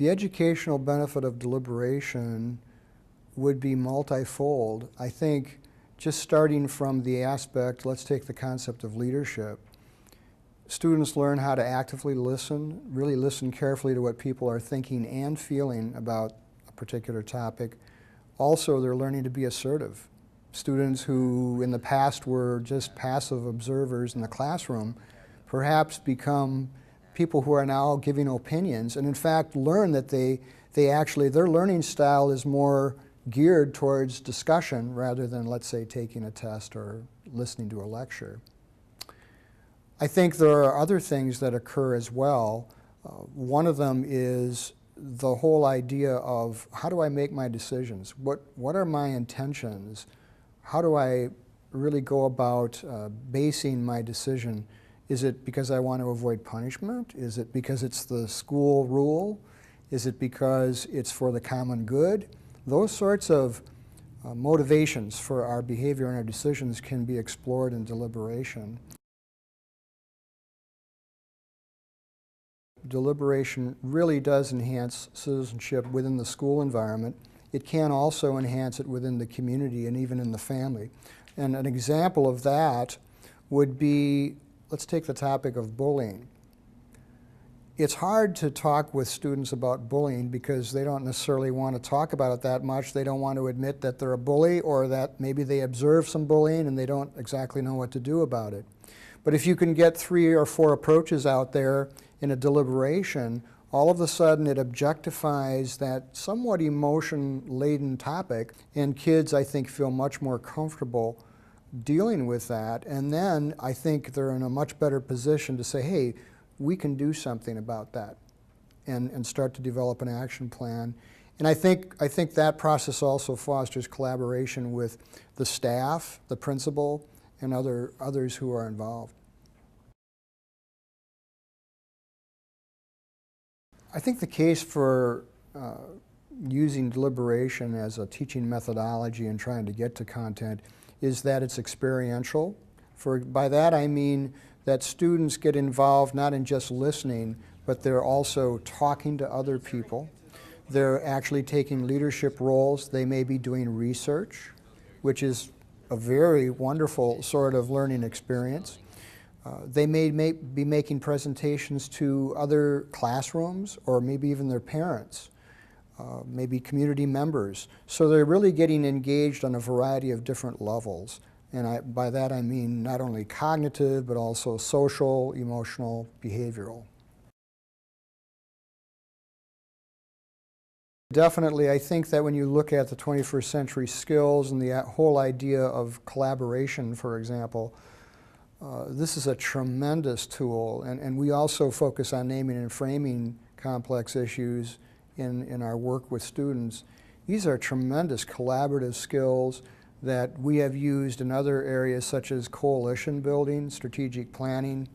The educational benefit of deliberation would be multifold. I think just starting from the aspect, let's take the concept of leadership. Students learn how to actively listen, really listen carefully to what people are thinking and feeling about a particular topic. Also, they're learning to be assertive. Students who in the past were just passive observers in the classroom perhaps become people who are now giving opinions, and in fact learn that their learning style is more geared towards discussion rather than, let's say, taking a test or listening to a lecture. I think there are other things that occur as well. One of them is the whole idea of how do I make my decisions? What are my intentions? How do I really go about basing my decision? Is it because I want to avoid punishment? Is it because it's the school rule? Is it because it's for the common good? Those sorts of motivations for our behavior and our decisions can be explored in deliberation. Deliberation really does enhance citizenship within the school environment. It can also enhance it within the community and even in the family. And an example of that would be, let's take the topic of bullying. It's hard to talk with students about bullying because they don't necessarily want to talk about it that much. They don't want to admit that they're a bully, or that maybe they observe some bullying and they don't exactly know what to do about it. But if you can get 3 or 4 approaches out there in a deliberation, all of a sudden it objectifies that somewhat emotion-laden topic, and kids, I think, feel much more comfortable dealing with that. And then I think they're in a much better position to say, hey, we can do something about that, and start to develop an action plan. And I think that process also fosters collaboration with the staff, the principal, and others who are involved. I think the case for using deliberation as a teaching methodology and trying to get to content is that it's experiential. By that I mean that students get involved not in just listening, but they're also talking to other people. They're actually taking leadership roles. They may be doing research, which is a very wonderful sort of learning experience. They may be making presentations to other classrooms, or maybe even their parents, maybe community members. So they're really getting engaged on a variety of different levels. And by that I mean not only cognitive, but also social, emotional, behavioral. Definitely, I think that when you look at the 21st century skills and the whole idea of collaboration, for example, this is a tremendous tool, and we also focus on naming and framing complex issues in our work with students. These are tremendous collaborative skills that we have used in other areas such as coalition building, strategic planning,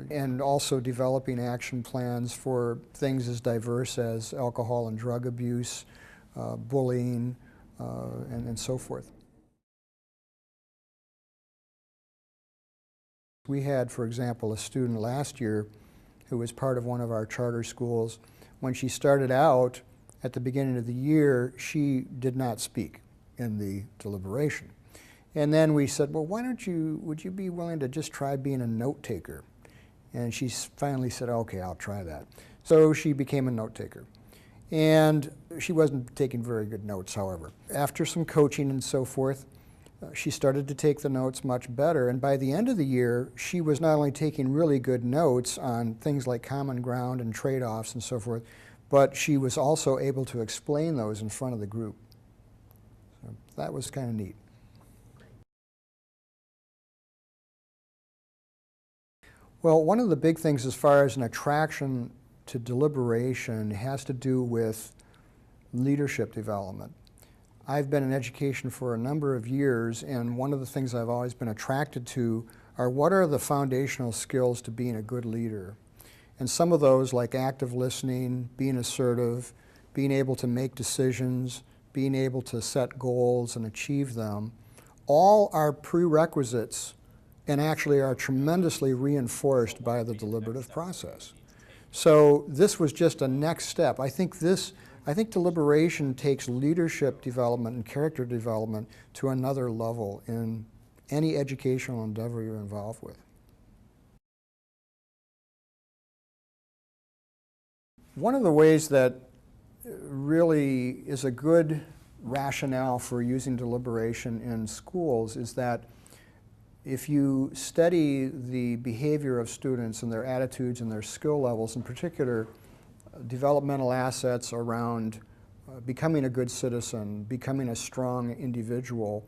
and also developing action plans for things as diverse as alcohol and drug abuse, bullying, and so forth. We had, for example, a student last year who was part of one of our charter schools. When she started out at the beginning of the year, she did not speak in the deliberation. And then we said, well, would you be willing to just try being a note taker? And she finally said, okay, I'll try that. So she became a note taker. And she wasn't taking very good notes, however. After some coaching and so forth, she started to take the notes much better, and by the end of the year, she was not only taking really good notes on things like common ground and trade-offs and so forth, but she was also able to explain those in front of the group. So that was kind of neat. Well, one of the big things as far as an attraction to deliberation has to do with leadership development. I've been in education for a number of years, and one of the things I've always been attracted to are what are the foundational skills to being a good leader. And some of those, like active listening, being assertive, being able to make decisions, being able to set goals and achieve them, all are prerequisites and actually are tremendously reinforced by the deliberative process. So this was just a next step. I think deliberation takes leadership development and character development to another level in any educational endeavor you're involved with. One of the ways that really is a good rationale for using deliberation in schools is that if you study the behavior of students and their attitudes and their skill levels, in particular developmental assets around becoming a good citizen, becoming a strong individual,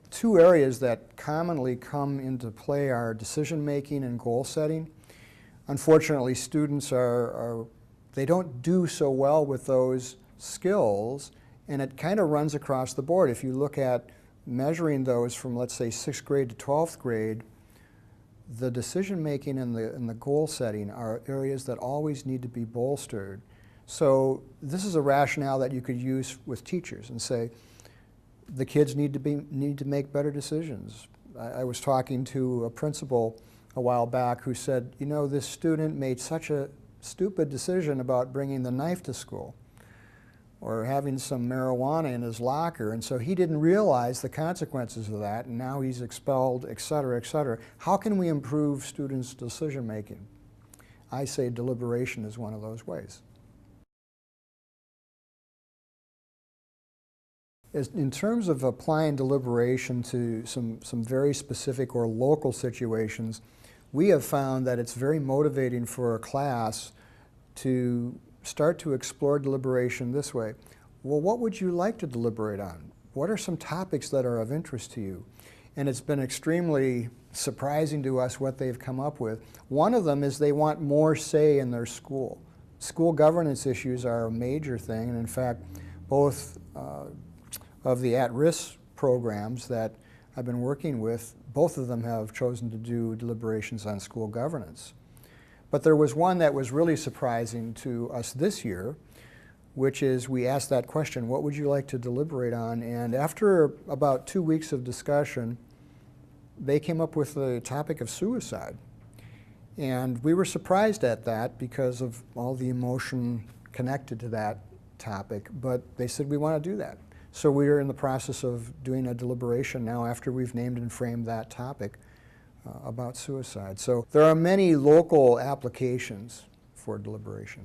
two areas that commonly come into play are decision making and goal setting. Unfortunately, students they don't do so well with those skills, and it kind of runs across the board. If you look at measuring those from, let's say, 6th grade to 12th grade, the decision making and the goal setting are areas that always need to be bolstered. So this is a rationale that you could use with teachers and say, the kids need to make better decisions. I was talking to a principal a while back who said, you know, this student made such a stupid decision about bringing the knife to school or having some marijuana in his locker, and so he didn't realize the consequences of that, and now he's expelled, et cetera, et cetera. How can we improve students' decision making? I say deliberation is one of those ways. In terms of applying deliberation to some very specific or local situations, we have found that it's very motivating for a class to start to explore deliberation this way. Well, what would you like to deliberate on? What are some topics that are of interest to you? And it's been extremely surprising to us what they've come up with. One of them is they want more say in their school. School governance issues are a major thing, and in fact, both of the at-risk programs that I've been working with, both of them have chosen to do deliberations on school governance. But there was one that was really surprising to us this year, which is we asked that question, what would you like to deliberate on? And after about 2 weeks of discussion, they came up with the topic of suicide. And we were surprised at that because of all the emotion connected to that topic, but they said we want to do that. So we are in the process of doing a deliberation now after we've named and framed that topic about suicide. So there are many local applications for deliberation.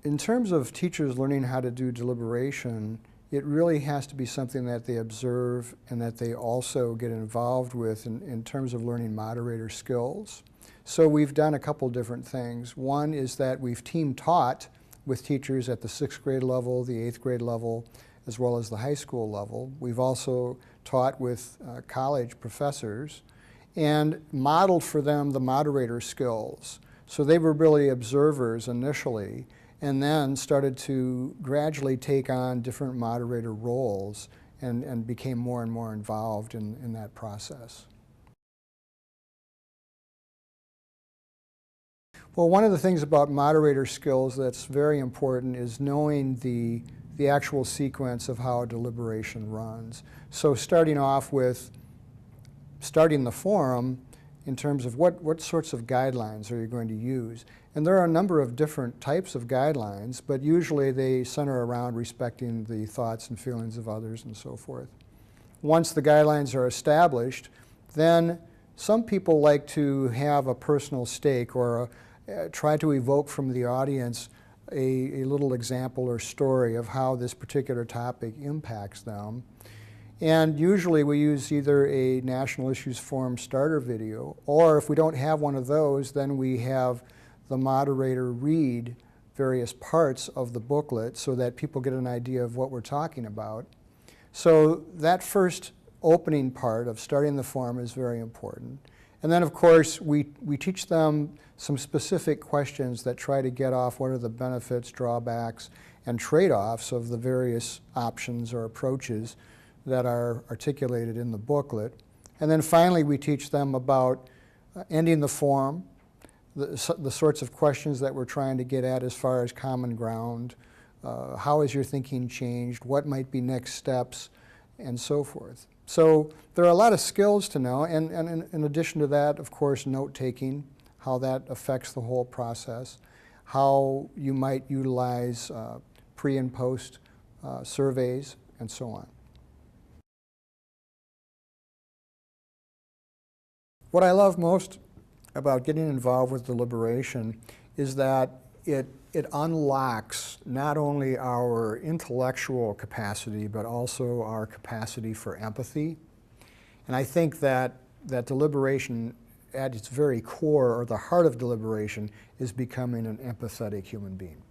In terms of teachers learning how to do deliberation, it really has to be something that they observe and that they also get involved with in terms of learning moderator skills. So we've done a couple different things. One is that we've team taught with teachers at the 6th grade level, the 8th grade level, as well as the high school level. We've also taught with college professors and modeled for them the moderator skills. So they were really observers initially and then started to gradually take on different moderator roles and became more and more involved in that process. Well, one of the things about moderator skills that's very important is knowing the actual sequence of how a deliberation runs. So starting off with starting the forum in terms of what sorts of guidelines are you going to use. And there are a number of different types of guidelines, but usually they center around respecting the thoughts and feelings of others and so forth. Once the guidelines are established, then some people like to have a personal stake or try to evoke from the audience a little example or story of how this particular topic impacts them. And usually we use either a National Issues Forum starter video, or if we don't have one of those, then we have the moderator read various parts of the booklet so that people get an idea of what we're talking about. So that first opening part of starting the forum is very important. And then, of course, we teach them some specific questions that try to get off what are the benefits, drawbacks, and trade-offs of the various options or approaches that are articulated in the booklet. And then finally, we teach them about ending the forum, the sorts of questions that we're trying to get at as far as common ground, how has your thinking changed, what might be next steps, and so forth. So there are a lot of skills to know, and in addition to that, of course, note-taking, how that affects the whole process, how you might utilize pre and post surveys, and so on. What I love most about getting involved with deliberation is that it unlocks not only our intellectual capacity, but also our capacity for empathy. And I think that deliberation, at its very core, or the heart of deliberation, is becoming an empathetic human being.